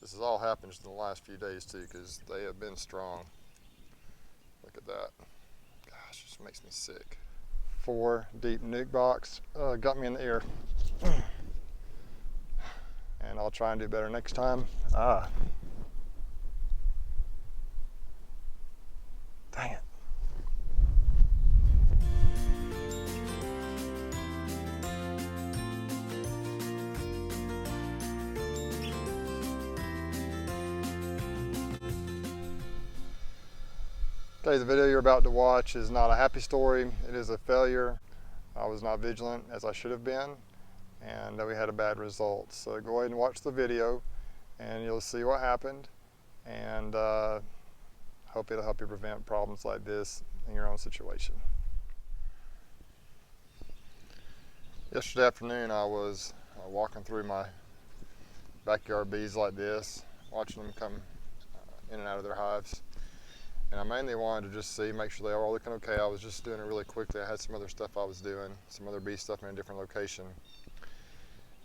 This has all happened just in the last few days too, because they have been strong. Look at that. Gosh, it just makes me sick. 4 deep nuke box got me in the ear. And I'll try and do better next time. Dang it. Okay, the video you're about to watch is not a happy story. It is a failure. I was not vigilant as I should have been, and we had a bad result. So go ahead and watch the video and you'll see what happened, and hope it'll help you prevent problems like this in your own situation. Yesterday afternoon I was walking through my backyard bees like this, watching them come in and out of their hives. And I mainly wanted to just make sure they were all looking okay. I was just doing it really quickly. I had some other stuff I was doing, some other bee stuff in a different location.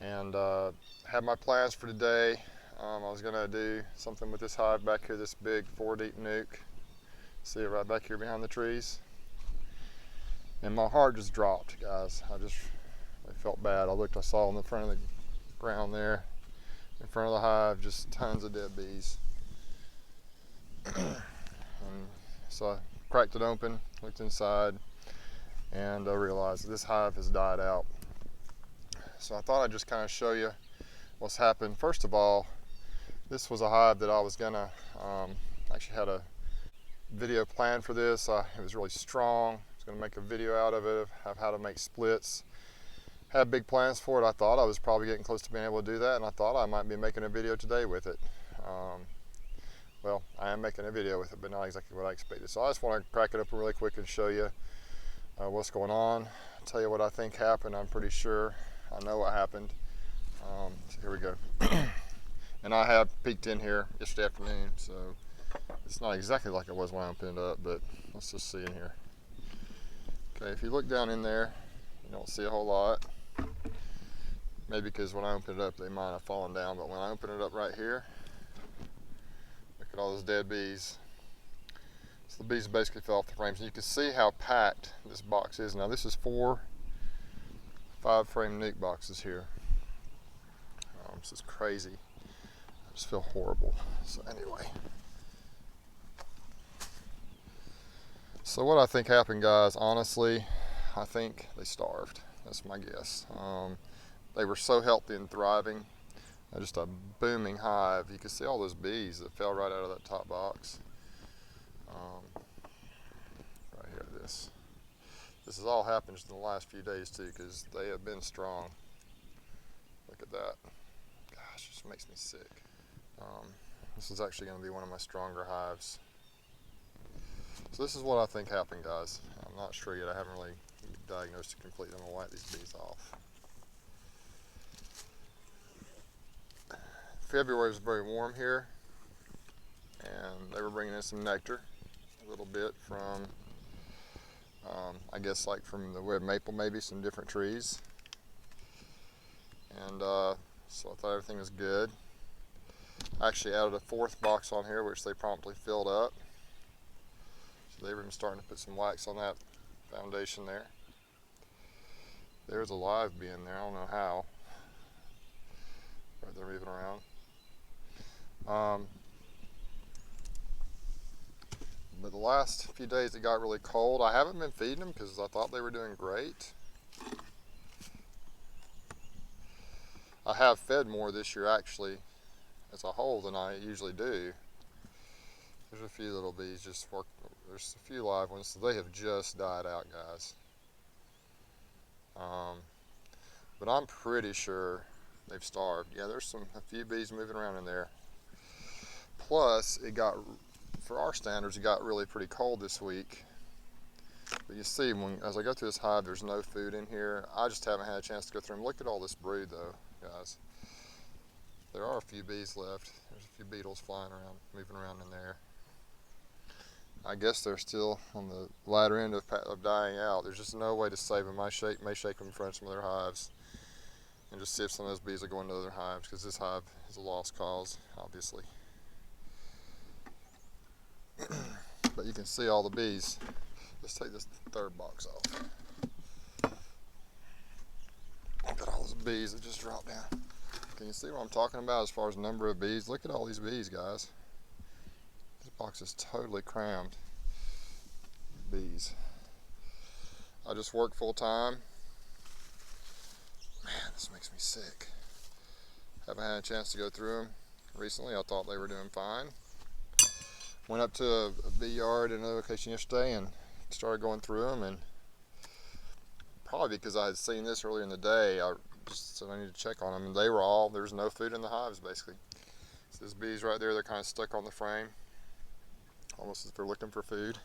And had my plans for today. I was gonna do something with this hive back here, this big 4 deep nuke. See it right back here behind the trees. And my heart just dropped, guys. I felt bad. I saw in the front of the ground there, in front of the hive, just tons of dead bees. And so I cracked it open, looked inside, and I realized this hive has died out. So I thought I'd just kind of show you what's happened. First of all, this was a hive that I was gonna, actually had a video planned for this. It was really strong. I was gonna make a video out of it, of how to make splits. Had big plans for it. I thought I was probably getting close to being able to do that, and I thought I might be making a video today with it. Well, I am making a video with it, but not exactly what I expected. So I just want to crack it open really quick and show you what's going on. I'll tell you what I think happened. I'm pretty sure I know what happened. So here we go. And I have peeked in here yesterday afternoon, so it's not exactly like it was when I opened it up, but let's just see in here. Okay, if you look down in there, you don't see a whole lot. Maybe because when I opened it up, they might have fallen down, but when I open it up right here, look at all those dead bees. So the bees basically fell off the frames. And you can see how packed this box is. Now this is 4 5-frame nuke boxes here. This is crazy. I just feel horrible. So anyway. So what I think happened, guys, honestly, I think they starved. That's my guess. They were so healthy and thriving. Just a booming hive. You can see all those bees that fell right out of that top box. Right here, this has all happened just in the last few days too, because they have been strong. Look at that. Gosh, it just makes me sick. This is actually going to be one of my stronger hives. So this is what I think happened, guys. I'm not sure yet. I haven't really diagnosed it completely. I'm going to wipe these bees off. February was very warm here, and they were bringing in some nectar, a little bit from, I guess like from the red maple, maybe some different trees. And so I thought everything was good. I actually added a 4th box on here, which they promptly filled up. So they were even starting to put some wax on that foundation there. There's a live bee in there, I don't know how. Right there moving around. But the last few days it got really cold. I haven't been feeding them because I thought they were doing great. I have fed more this year actually as a whole than I usually do. There's a few little bees there's a few live ones, so they have just died out, guys. But I'm pretty sure they've starved. Yeah, there's a few bees moving around in there. Plus, for our standards, it got really pretty cold this week. But you see, as I go through this hive, there's no food in here. I just haven't had a chance to go through them. Look at all this brood though, guys. There are a few bees left. There's a few beetles flying around, moving around in there. I guess they're still on the latter end of dying out. There's just no way to save them. I may shake them in front of some of their hives. and just see if some of those bees are going to other hives, because this hive is a lost cause, obviously. But you can see all the bees. Let's take this third box off. Look at all those bees that just dropped down. Can you see what I'm talking about as far as number of bees? Look at all these bees, guys. This box is totally crammed with bees. I just work full time. Man, this makes me sick. Haven't had a chance to go through them recently. I thought they were doing fine. Went up to a bee yard in another location yesterday and started going through them, and probably because I had seen this earlier in the day, I just said I need to check on them, and they were all, there's no food in the hives basically. So these bees right there, they're kind of stuck on the frame, almost as if they're looking for food.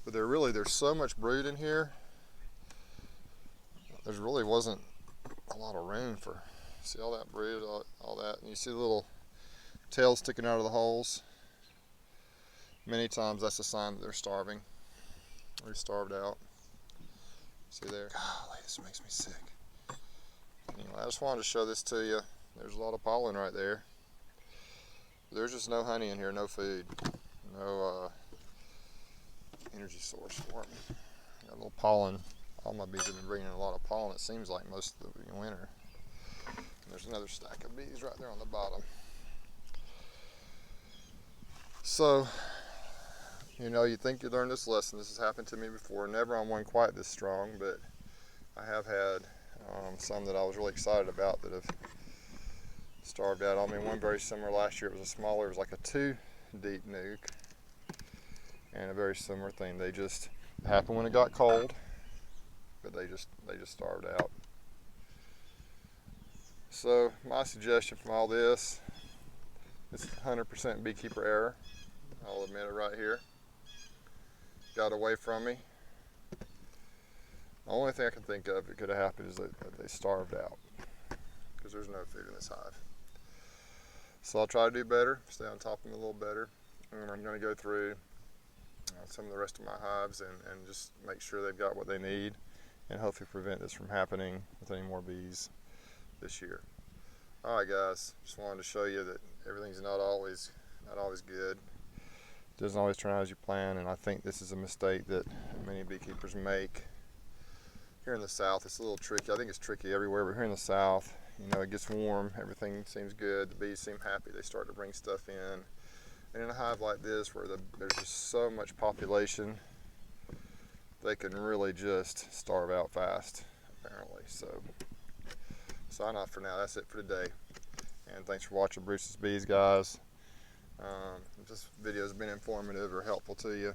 But there's so much brood in here, there really wasn't a lot of room for, see all that brood, all that, and you see the little tails sticking out of the holes. Many times that's a sign that they're starving. They're starved out. See there? Golly, this makes me sick. Anyway, I just wanted to show this to you. There's a lot of pollen right there. There's just no honey in here, no food, no energy source for it. Got a little pollen. All my bees have been bringing in a lot of pollen, it seems like, most of the winter. And there's another stack of bees right there on the bottom. So, you know, you think you learned this lesson. This has happened to me before. Never on one quite this strong, but I have had some that I was really excited about that have starved out. I mean, one very similar last year. It was a smaller, it was like a 2-deep nuke, and a very similar thing. They just happened when it got cold, but they just starved out. So my suggestion from all this is 100% beekeeper error. I'll admit it right here. Got away from me. The only thing I can think of that could have happened is that they starved out, because there's no food in this hive. So I'll try to do better, stay on top of them a little better. And I'm going to go through some of the rest of my hives and just make sure they've got what they need, and hopefully prevent this from happening with any more bees this year. Alright guys, just wanted to show you that everything's not always good. It doesn't always turn out as you plan, and I think this is a mistake that many beekeepers make. Here in the South, it's a little tricky. I think it's tricky everywhere, but here in the South, you know, it gets warm, everything seems good, the bees seem happy, they start to bring stuff in. And in a hive like this, where there's just so much population, they can really just starve out fast, apparently. So sign off for now. That's it for today. And thanks for watching Bruce's Bees, guys. If this video has been informative or helpful to you,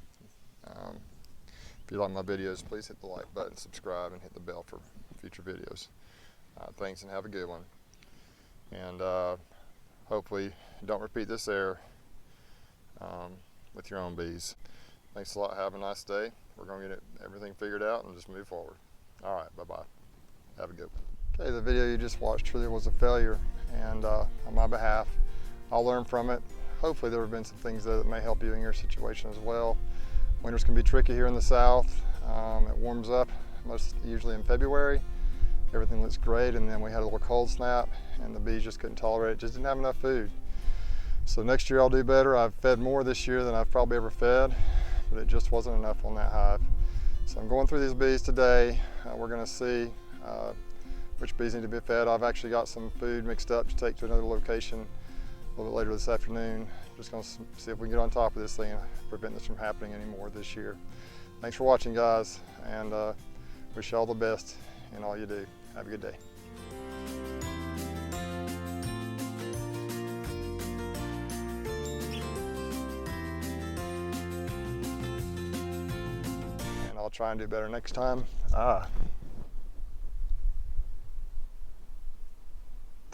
if you like my videos, please hit the like button, subscribe, and hit the bell for future videos. Thanks, and have a good one. And hopefully don't repeat this error with your own bees. Thanks a lot. Have a nice day. We're going to get everything figured out and just move forward. All right, bye-bye. Have a good one. Okay, the video you just watched truly was a failure, and on my behalf, I'll learn from it. Hopefully there have been some things that may help you in your situation as well. Winters can be tricky here in the South. It warms up usually in February. Everything looks great, and then we had a little cold snap, and the bees just couldn't tolerate it, just didn't have enough food. So next year I'll do better. I've fed more this year than I've probably ever fed, but it just wasn't enough on that hive. So I'm going through these bees today. We're going to see which bees need to be fed. I've actually got some food mixed up to take to another location a little bit later this afternoon. Just going to see if we can get on top of this thing and prevent this from happening anymore this year. Thanks for watching, guys, and wish you all the best in all you do. Have a good day. And I'll try and do better next time.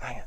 Dang it.